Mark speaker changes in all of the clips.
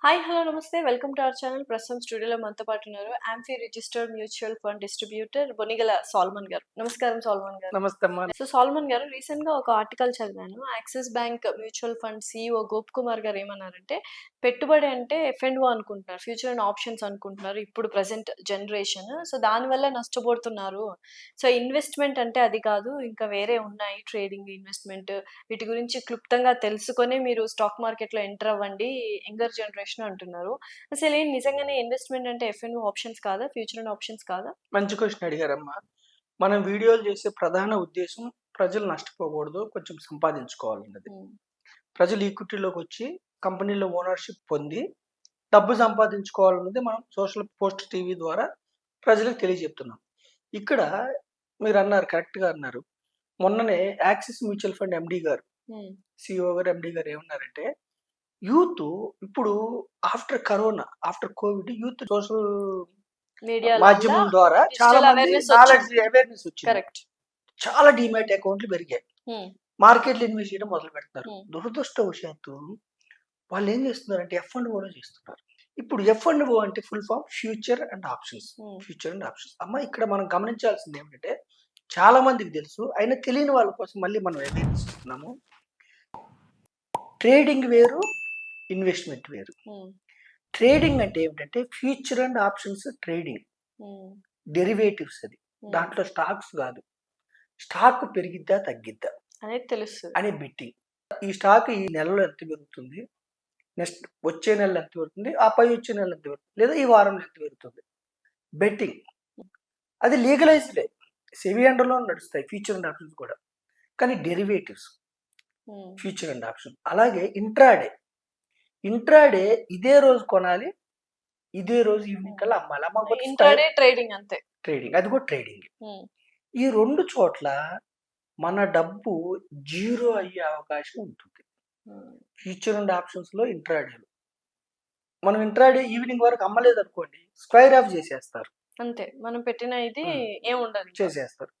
Speaker 1: Hi hello నమస్తే welcome to our channel. ప్రస్తుతం స్టూడియోలో మనతో పాటు ఉన్నారు AMFI registered mutual fund distributor Bonigala Salmon garu. నమస్కారం సాల్మన్ గారు.
Speaker 2: నమస్తే అమ్మా.
Speaker 1: సో సాల్మన్ గారు, రీసెంట్ గా ఒక ఆర్టికల్ చదివాను. Axis Bank mutual fund CEO Gop Kumar గారు ఏమన్నారంటే, పెట్టుబడి అంటే ఎఫ్&ఓ అనుకుంటున్నారు, ఫ్యూచర్ అండ్ ఆప్షన్స్ అనుకుంటున్నారు ఇప్పుడు ప్రజెంట్ జనరేషన్. సో దానివల్ల నష్టపోతున్నారు. సో ఇన్వెస్ట్మెంట్ అంటే అది కాదు, ఇంకా వేరే ఉన్నాయి, ట్రేడింగ్, ఇన్వెస్ట్మెంట్, వీటి గురించి క్లుప్తంగా తెలుసుకొని మీరు స్టాక్ మార్కెట్ లో ఎంటర్ అవ్వండి యంగర్ జనరేషన్ అంటున్నారు. అసలు ఏం నిజంగానే ఇన్వెస్ట్మెంట్ అంటే ఎఫ్&ఓ ఆప్షన్స్ కాదా, ఫ్యూచర్ అండ్ ఆప్షన్స్ కాదా?
Speaker 2: మంచి క్వశ్చన్ అడిగారమ్మా. మనం వీడియోలు చేసే ప్రధాన ఉద్దేశం ప్రజలు నష్టపోకూడదు, కొంచెం సంపాదించుకోవాలన్నది. ప్రజలు ఈక్విటీలోకి వచ్చి కంపెనీలో ఓనర్షిప్ పొంది డబ్బు సంపాదించుకోవాలన్నది మనం సోషల్ పోస్ట్ టీవీ ద్వారా ప్రజలకు తెలియజెప్తున్నాం. ఇక్కడ మీరు అన్నారు, కరెక్ట్గా అన్నారు. మొన్ననే యాక్సిస్ మ్యూచువల్ ఫండ్ ఎండి గారు, సిఇఓ గారు, ఎండి గారు ఏమన్నారంటే, యూత్ ఇప్పుడు after corona, after Covid, youth social మాధ్యమం ద్వారా చాలా మంది అవేర్నెస్ వచ్చింది.
Speaker 1: కరెక్ట్.
Speaker 2: చాలా డిమాట్ అకౌంట్లు పెరిగాయి, మార్కెట్లు ఇన్వెస్ట్ చేయడం మొదలు పెడుతున్నారు. దురదృష్టవశాత్తు వాళ్ళు ఏం చేస్తున్నారంటే ఎఫ్&ఓలో చేస్తున్నారు. ఇప్పుడు ఎఫ్&ఓ అంటే full form future and options. Future and options అమ్మ, ఇక్కడ మనం గమనించాల్సింది ఏమిటంటే, చాలా మందికి తెలుసు, అయినా తెలియని వాళ్ళ కోసం మళ్ళీ మనం అవేర్నెస్ ఇస్తున్నాము. ట్రేడింగ్ వేరు, ఇన్వెస్ట్మెంట్ వేరు. ట్రేడింగ్ అంటే ఏమిటంటే future and options trading, derivatives. అది దాంట్లో స్టాక్స్ కాదు. స్టాక్ పెరిగిద్దా తగ్గిద్దా
Speaker 1: అనేది తెలుస్తుంది
Speaker 2: అనే బెట్టింగ్. ఈ స్టాక్ ఈ నెలలో ఎంత పెరుగుతుంది, నెక్స్ట్ వచ్చే నెలలో ఎంత పెరుగుతుంది, ఆ పై వచ్చే నెల ఎంత పెరుగుతుంది, లేదా ఈ వారంలో ఎంత పెరుగుతుంది, బెట్టింగ్. అది లీగలైజ్డే, సెబీ అండర్లో నడుస్తాయి ఫ్యూచర్ అండ్ ఆప్షన్స్ కూడా. కానీ డెరివేటివ్స్, ఫ్యూచర్ అండ్ ఆప్షన్. అలాగే ఇంట్రాడే ఇదే రోజు కొనాలి, ఇదే రోజు ఈవినింగ్ కల్లా అమ్మాలి.
Speaker 1: ఇంట్రాడే ట్రేడింగ్, అంతే.
Speaker 2: ట్రేడింగ్, అది కూడా ట్రేడింగ్. ఈ రెండు చోట్ల మన డబ్బు జీరో అయ్యే అవకాశం ఉంటుంది. ఫ్యూచర్ అండ్ ఆప్షన్స్ లో ఇంట్రాడేలో మనం ఇంట్రాడే ఈవినింగ్ వరకు అమ్మలేదు అనుకోండి, స్క్వైర్ ఆఫ్ చేసేస్తారు,
Speaker 1: అంతే. మనం పెట్టిన ఇది ఏముండదు,
Speaker 2: చేసేస్తారు.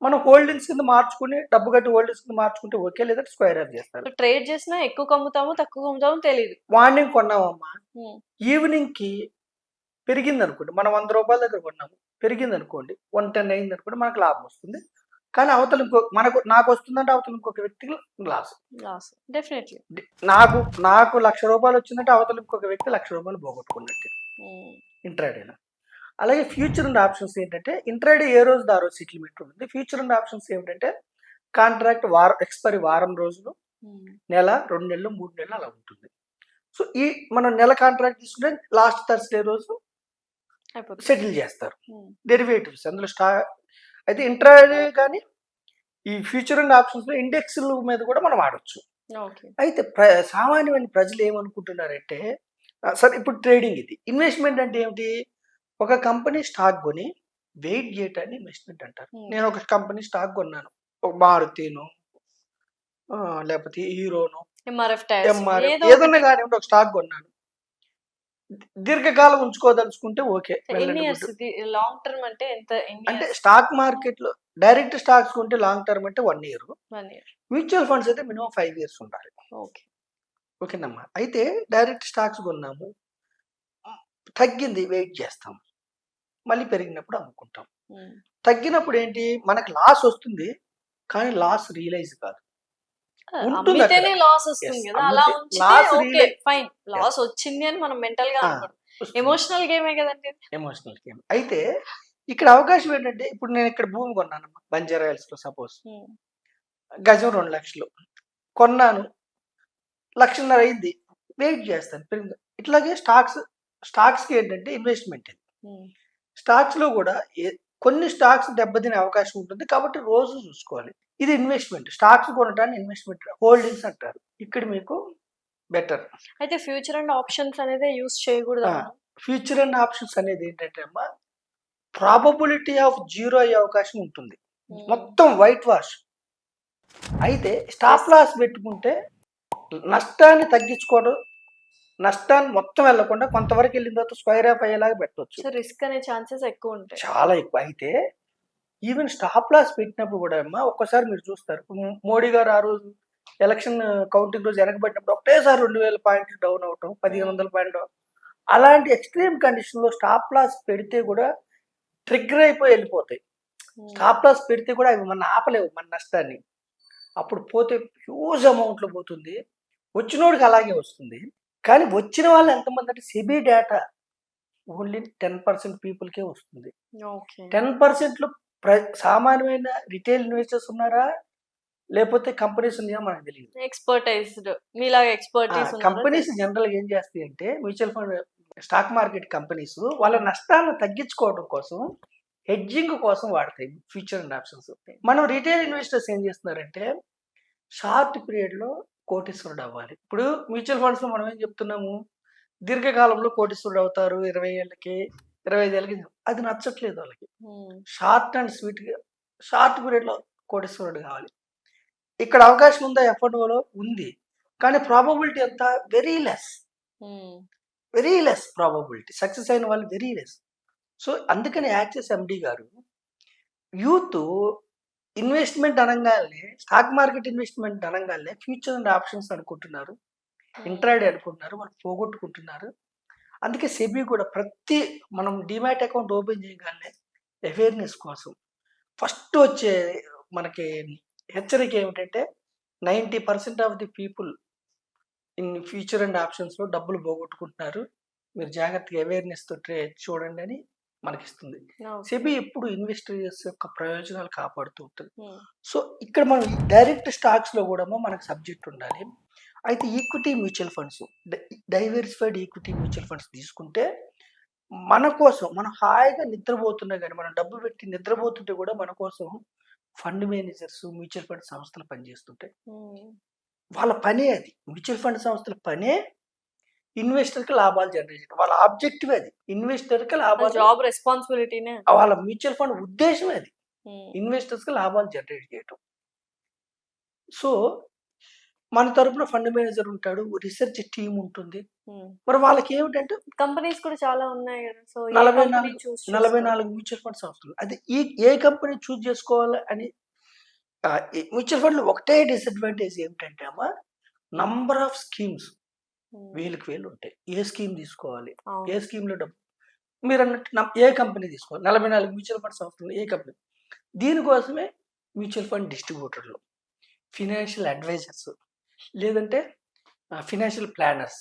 Speaker 2: మనం హోల్డింగ్స్ కింద మార్చుకుని, డబ్బు కట్టి హోల్డింగ్స్ కింద మార్చుకుంటే ఓకే, లేదా స్క్వైర్ ఆఫ్ చేస్తారు.
Speaker 1: ట్రేడ్ చేసినా ఎక్కువ కమ్ముతామో తక్కువ కమ్ముతామో తెలియదు.
Speaker 2: మార్నింగ్ కొన్నామమ్మా, ఈవినింగ్ కి పెరిగింది అనుకోండి, మనం 100 రూపాయల దగ్గర కొన్నాము, పెరిగింది అనుకోండి 110 అయింది అనుకోండి, మనకు లాభం వస్తుంది. కానీ అవతల నాకు వస్తుందంటే అవతల ఇంకొక వ్యక్తికి లాస్
Speaker 1: డెఫినెట్లీ.
Speaker 2: నాకు 1,00,000 రూపాయలు వచ్చిందంటే అవతల ఇంకొక వ్యక్తి 1,00,000 రూపాయలు పోగొట్టుకున్నట్టు ఇంట్రాడేలో. అలాగే ఫ్యూచర్ అండ్ ఆప్షన్స్ ఏంటంటే, ఇంట్రాడే ఏ రోజు ఆ రోజు సెటిల్మెంట్ ఉంటుంది. ఫ్యూచర్ అండ్ ఆప్షన్స్ ఏమిటంటే కాంట్రాక్ట్ ఎక్స్పైరీ వారం రోజులు, నెల, 2 నెలలు, 3 నెలలు అలా ఉంటుంది. సో ఈ మనం నెల కాంట్రాక్ట్ తీసుకుంటే లాస్ట్ థర్స్డే రోజు సెటిల్ చేస్తారు. డెరివేటివ్స్ అందులో అయితే ఇంట్రాడే కానీ ఈ ఫ్యూచర్ అండ్ ఆప్షన్స్ లో ఇండెక్స్ల మీద కూడా మనం ఆడొచ్చు. అయితే సామాన్యమైన ప్రజలు ఏమనుకుంటున్నారంటే, సరే ఇప్పుడు ట్రేడింగ్ ఇది. ఇన్వెస్ట్మెంట్ అంటే ఏమిటి? ఒక కంపెనీ స్టాక్ కొని వెయిట్ చేయటాన్ని ఇన్వెస్ట్మెంట్ అంటారు. నేను ఒక కంపెనీ స్టాక్ కొన్నాను, ఒక మారుతిను, లేకపోతే హీరోను, ఎంఆర్ఎఫ్, ఏదన్నా కానీ ఒక స్టాక్ కొన్నాను. దీర్ఘకాలం ఉంచుకోదలుచుకుంటే ఓకే.
Speaker 1: లాంగ్ టర్మ్ అంటే ఎంత?
Speaker 2: అంటే స్టాక్ మార్కెట్ లో డైరెక్ట్ స్టాక్స్ కొంటే లాంగ్ టర్మ్ అంటే 1 year. మ్యూచువల్ ఫండ్స్ అయితే మినిమం 5 years ఉండాలి. ఓకేనమ్మా. అయితే డైరెక్ట్ స్టాక్స్ కొన్నాము, తగ్గింది వెయిట్ చేస్తాం, మళ్ళీ పెరిగినప్పుడు అమ్ముకుంటాం. తగ్గినప్పుడు ఏంటి, మనకు లాస్ వస్తుంది, కానీ లాస్ రియలైజ్ కాదు.
Speaker 1: లాస్ వస్తుంది కదా, అలా ఫైన్, లాస్ వచ్చింది అని మనం మెంటల్ గా ఎమోషనల్ గేమే కదండి, ఎమోషనల్ గేమ్.
Speaker 2: అయితే ఇక్కడ అవకాశం ఏంటంటే, ఇప్పుడు నేను ఇక్కడ భూమి కొన్నానమ్మా బంజారా హిల్స్ లో, సపోజ్ గజం 2 లక్షలు కొన్నాను, 1,50,000 అయింది, వెయిట్ చేస్తాను పెరిగింది. ఇట్లాగే స్టాక్స్ కి ఏంటంటే ఇన్వెస్ట్మెంట్. స్టాక్స్ లో కూడా కొన్ని స్టాక్స్ దెబ్బతినే అవకాశం ఉంటుంది, కాబట్టి రోజు చూసుకోవాలి. ఇది ఇన్వెస్ట్మెంట్. స్టాక్స్ కొనటాన్ని ఇన్వెస్ట్మెంట్, హోల్డింగ్స్ అంటారు. ఇక్కడ మీకు బెటర్.
Speaker 1: అయితే ఫ్యూచర్ అండ్ ఆప్షన్స్ అనేది యూస్ చేయకూడదు.
Speaker 2: ఫ్యూచర్ అండ్ ఆప్షన్స్ అనేది ఏంటంటే అమ్మా, ప్రాబబిలిటీ ఆఫ్ జీరో అయ్యే అవకాశం ఉంటుంది, మొత్తం వైట్ వాష్. అయితే స్టాప్ లాస్ పెట్టుకుంటే నష్టాన్ని తగ్గించుకోవడం, నష్టాన్ని మొత్తం వెళ్ళకుండా కొంతవరకు వెళ్ళిన తర్వాత స్క్వైర్ ఆఫ్ అయ్యేలాగా పెట్టవచ్చు.
Speaker 1: రిస్క్ అనే ఛాన్సెస్ ఎక్కువ ఉంటాయి,
Speaker 2: చాలా ఎక్కువ. అయితే ఈవెన్ స్టాప్ లాస్ పెట్టినప్పుడు కూడా అమ్మా, ఒక్కసారి మీరు చూస్తారు, మోడీ గారు ఆ రోజు ఎలక్షన్ కౌంటింగ్ రోజు వెనకబడినప్పుడు ఒకటేసారి 2000 పాయింట్లు డౌన్ అవటం, 1500 పాయింట్ డౌన్. అలాంటి ఎక్స్ట్రీమ్ కండిషన్లో స్టాప్ లాస్ పెడితే కూడా ట్రిగ్గర్ అయిపోయి వెళ్ళిపోతాయి. స్టాప్ లాస్ పెడితే కూడా అవి మన ఆపలేవు మన నష్టాన్ని. అప్పుడు పోతే హ్యూజ్ అమౌంట్లో పోతుంది. వచ్చినోడికి అలాగే వస్తుంది. కానీ వచ్చిన వాళ్ళు ఎంతమంది అంటే సెబీ డేటా ఓన్లీ 10% పీపుల్కే వస్తుంది.
Speaker 1: ఓకే.
Speaker 2: 10%లో సామాన్యమైన రిటైల్ ఇన్వెస్టర్స్ ఉన్నారా, లేకపోతే కంపెనీస్ ఉన్నాయా మనకు తెలియదు.
Speaker 1: ఎక్స్‌పర్టైజ్డ్ మీలాగా ఎక్స్‌పర్టీస్ ఉన్నారా?
Speaker 2: కంపెనీస్ జనరల్గా ఏం చేస్తాయి అంటే mutual fund stock market companies వాళ్ళ నష్టాలను తగ్గించుకోవడం కోసం హెడ్జింగ్ కోసం వాడతాయి ఫ్యూచర్ అండ్ ఆప్షన్స్. మనం రిటైల్ ఇన్వెస్టర్స్ ఏం చేస్తున్నారంటే షార్ట్ పీరియడ్లో కోటీశ్వరుడు అవ్వాలి. ఇప్పుడు మ్యూచువల్ ఫండ్స్లో మనం ఏం చెప్తున్నాము, దీర్ఘకాలంలో కోటీశ్వరుడు అవుతారు 20 ఏళ్ళకి 25 ఏళ్ళకి. అది నచ్చట్లేదు వాళ్ళకి. షార్ట్ అండ్ స్వీట్గా షార్ట్ పీరియడ్లో కోటీశ్వరుడు కావాలి. ఇక్కడ అవకాశం ఉందా ఎఫ్ఓలో ఉంది, కానీ ప్రాబబిలిటీ ఎంత, వెరీ లెస్ ప్రాబబిలిటీ. సక్సెస్ అయిన వాళ్ళు వెరీ లెస్. సో అందుకని యాక్సిస్ ఎండి గారు యూత్ ఇన్వెస్ట్మెంట్ అనగానే, స్టాక్ మార్కెట్ ఇన్వెస్ట్మెంట్ అనగానే ఫ్యూచర్ అండ్ ఆప్షన్స్ అనుకుంటున్నారు, ఇంట్రాడే అనుకుంటున్నారు, వాళ్ళు పోగొట్టుకుంటున్నారు. అందుకే సెబీ కూడా మనం డిమాట్ అకౌంట్ ఓపెన్ చేయగానే అవేర్నెస్ కోసం ఫస్ట్ వచ్చే మనకి హెచ్చరిక ఏమిటంటే 90% of the people in future and ఆప్షన్స్లో డబ్బులు పోగొట్టుకుంటున్నారు, మీరు జాగ్రత్తగా అవేర్నెస్తో చూడండి అని మనకిస్తుంది. సెబీ ఎప్పుడు ఇన్వెస్టర్స్ యొక్క ప్రయోజనాలు కాపాడుతూ ఉంటుంది. సో ఇక్కడ మనం డైరెక్ట్ స్టాక్స్లో కూడా మనకు సబ్జెక్ట్ ఉండాలి. అయితే equity mutual funds, diversified equity mutual funds తీసుకుంటే మన కోసం, మనం హాయిగా నిద్రపోతున్నా కానీ, మనం డబ్బు పెట్టి నిద్రపోతుంటే కూడా మన కోసం ఫండ్ మేనేజర్స్, మ్యూచువల్ ఫండ్ సంస్థలు పనిచేస్తుంటాయి. వాళ్ళ పనే అది. మ్యూచువల్ ఫండ్ సంస్థల పనే ఇన్వెస్టర్కి లాభాలు జనరేట్ చేయడం. వాళ్ళ ఆబ్జెక్టివ్ అది, ఇన్వెస్టర్కి లాభాలు,
Speaker 1: జాబ్ రెస్పాన్సిబిలిటీనే.
Speaker 2: వాళ్ళ మ్యూచువల్ ఫండ్ ఉద్దేశం అది, ఇన్వెస్టర్స్కి లాభాలు జనరేట్ చేయడం. సో మన తరపున ఫండ్ మేనేజర్ ఉంటాడు, రీసెర్చ్ టీమ్ ఉంటుంది. మరి వాళ్ళకి ఏమిటంటే
Speaker 1: కంపెనీస్ కూడా చాలా ఉన్నాయి కదా. సో
Speaker 2: 44 మ్యూచువల్ ఫండ్ సంస్థలు. అది ఏ కంపెనీ చూస్ చేసుకోవాలి అని. మ్యూచువల్ ఫండ్ లో ఒకటే డిసడ్వాంటేజ్ ఏమిటంటే అమ్మా, నంబర్ ఆఫ్ స్కీమ్స్ వేలకు వేలు ఉంటాయి. ఏ స్కీమ్ తీసుకోవాలి, ఏ స్కీమ్ లో డబ్బు, మీరు అన్నట్టు ఏ కంపెనీ తీసుకోవాలి, 44 మ్యూచువల్ ఫండ్ సంస్థలు ఏ కంపెనీ. దీనికోసమే మ్యూచువల్ ఫండ్ డిస్ట్రిబ్యూటర్లు, ఫినాన్షియల్ అడ్వైజర్స్, లేదంటే ఫినాన్షియల్ ప్లానర్స్,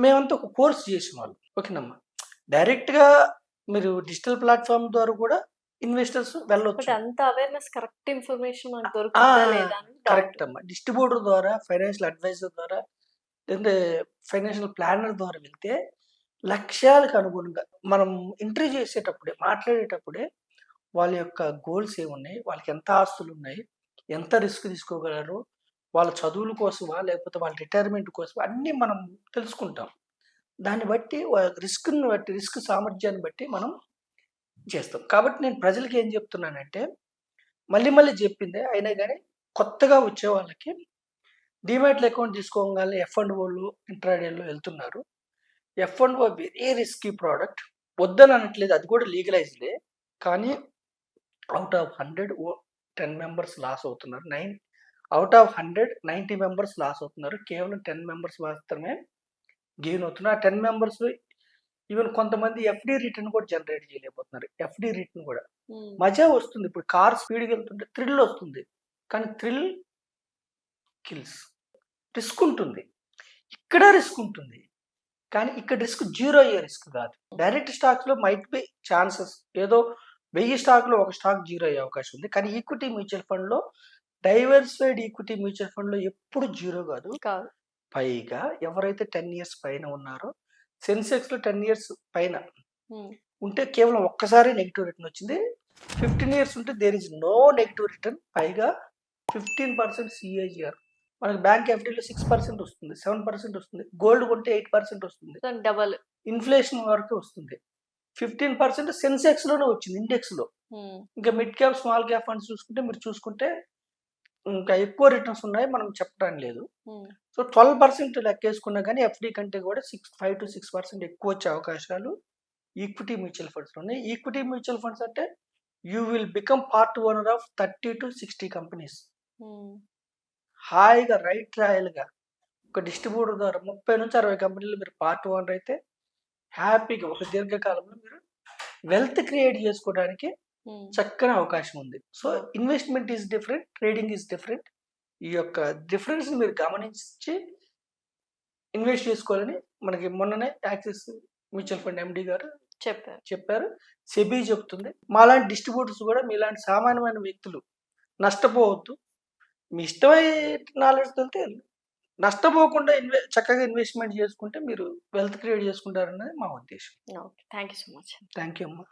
Speaker 2: మేమంతా ఒక కోర్స్ చేసిన వాళ్ళు. ఓకేనమ్మా, డైరెక్ట్గా మీరు డిజిటల్ ప్లాట్ఫామ్ ద్వారా కూడా ఇన్వెస్టర్స్ వెళ్ళొచ్చు.
Speaker 1: అంత అవేర్నెస్, కరెక్ట్ ఇన్ఫర్మేషన్ మనకు దొరుకుతుందా లేదా?
Speaker 2: కరెక్ట్ అమ్మా. డిస్ట్రిబ్యూటర్ ద్వారా, ఫైనాన్షియల్ అడ్వైజర్ ద్వారా, లేదంటే ఫైనాన్షియల్ ప్లానర్ ద్వారా వెళ్తే లక్ష్యాలకు అనుగుణంగా మనం ఇంటర్వ్యూ చేసేటప్పుడే, మాట్లాడేటప్పుడే వాళ్ళ యొక్క గోల్స్ ఏమున్నాయి, వాళ్ళకి ఎంత ఆస్తులు ఉన్నాయి, ఎంత రిస్క్ తీసుకోగలరు, వాళ్ళ చదువుల కోసమా లేకపోతే వాళ్ళ రిటైర్మెంట్ కోసమా, అన్నీ మనం తెలుసుకుంటాం. దాన్ని బట్టి రిస్క్ని బట్టి, రిస్క్ సామర్థ్యాన్ని బట్టి మనం చేస్తాం. కాబట్టి నేను ప్రజలకి ఏం చెప్తున్నానంటే, మళ్ళీ చెప్పిందే అయినా కానీ కొత్తగా వచ్చే వాళ్ళకి డిమాట్ అకౌంట్ తీసుకోగానే F&Oలు, ఇంట్రాడేలో వెళ్తున్నారు. F&O వెరీ రిస్కీ ప్రోడక్ట్, వద్దని అనట్లేదు, అది కూడా లీగలైజ్డే. కానీ అవుట్ ఆఫ్ 100 10 మెంబర్స్ లాస్ అవుతున్నారు. అవుట్ ఆఫ్ 100 90 మెంబర్స్ లాస్ అవుతున్నారు. కేవలం 10 మెంబర్స్ మాత్రమే గెయిన్ అవుతున్నారు. 10 మెంబర్స్ ఈవెన్ కొంతమంది ఎఫ్డి రిటర్న్ కూడా జనరేట్ చేయలేకపోతున్నారు. ఎఫ్డి రిటర్న్ కూడా మజా వస్తుంది. ఇప్పుడు కార్ స్పీడ్గా వెళ్తుంటే థ్రిల్ వస్తుంది, కానీ థ్రిల్ కిల్స్. రిస్క్ ఉంటుంది, ఇక్కడ రిస్క్ ఉంటుంది, కానీ ఇక్కడ రిస్క్ 0 అయ్యే రిస్క్ కాదు. డైరెక్ట్ స్టాక్స్లో మైట్ బి ఛాన్సెస్, ఏదో 1000 స్టాక్లో ఒక స్టాక్ 0 అయ్యే అవకాశం ఉంది. కానీ ఈక్విటీ మ్యూచువల్ ఫండ్లో, డైవర్సిఫైడ్ ఈక్విటీ మ్యూచువల్ ఫండ్లో ఎప్పుడు 0 కాదు. పైగా ఎవరైతే 10 ఇయర్స్ పైన ఉన్నారో, సెన్సెక్స్లో 10 ఇయర్స్ పైన ఉంటే కేవలం ఒక్కసారి నెగిటివ్ రిటర్న్ వచ్చింది. 15 ఇయర్స్ ఉంటే there is no negative return. పైగా 15% సిఏజిఆర్. మనకి బ్యాంక్ ఎఫ్డీలో 6% వస్తుంది, 7% వస్తుంది. గోల్డ్ కొంటే 8% వస్తుంది.
Speaker 1: డబల్
Speaker 2: ఇన్ఫ్లేషన్ వరకు వస్తుంది. 15% సెన్సెక్స్ లోనే వచ్చింది, ఇండెక్స్ లో. ఇంకా mid cap, small cap funds చూసుకుంటే, మీరు చూసుకుంటే ఇంకా ఎక్కువ రిటర్న్స్ ఉన్నాయి, మనం చెప్పడానికి లేదు. సో 12% లెక్కేసుకున్నా కానీ ఎఫ్డి కంటే కూడా 5 to 6% ఎక్కువ వచ్చే అవకాశాలు ఈక్విటీ మ్యూచువల్ ఫండ్స్ ఉన్నాయి. ఈక్విటీ మ్యూచువల్ ఫండ్స్ అంటే you will become part owner of 30 to 60 companies. హాయిగా రైట్ రాయల్గా ఒక డిస్ట్రిబ్యూటర్ ద్వారా 30-60 కంపెనీలు మీరు పార్ట్ ఓనర్ అయితే హ్యాపీగా ఒక దీర్ఘకాలంలో మీరు వెల్త్ క్రియేట్ చేసుకోవడానికి చక్కని అవకాశం ఉంది. So investment is different, trading is different. ఈ యొక్క డిఫరెన్స్ మీరు గమనించి ఇన్వెస్ట్ చేసుకోవాలని మనకి మొన్ననే యాక్సిస్ మ్యూచువల్ ఫండ్ ఎండి గారు చెప్పారు. సెబీ చెప్తుంది. మాలాంటి డిస్ట్రిబ్యూటర్స్ కూడా మీలాంటి సామాన్యమైన వ్యక్తులు నష్టపోవద్దు. మీ ఇష్టమైన నాలెడ్జ్ వెళ్తే నష్టపోకుండా చక్కగా ఇన్వెస్ట్మెంట్ చేసుకుంటే మీరు వెల్త్ క్రియేట్ చేసుకుంటారన్నది మా ఉద్దేశం.
Speaker 1: Okay. Thank you so much.
Speaker 2: Thank you అమ్మా.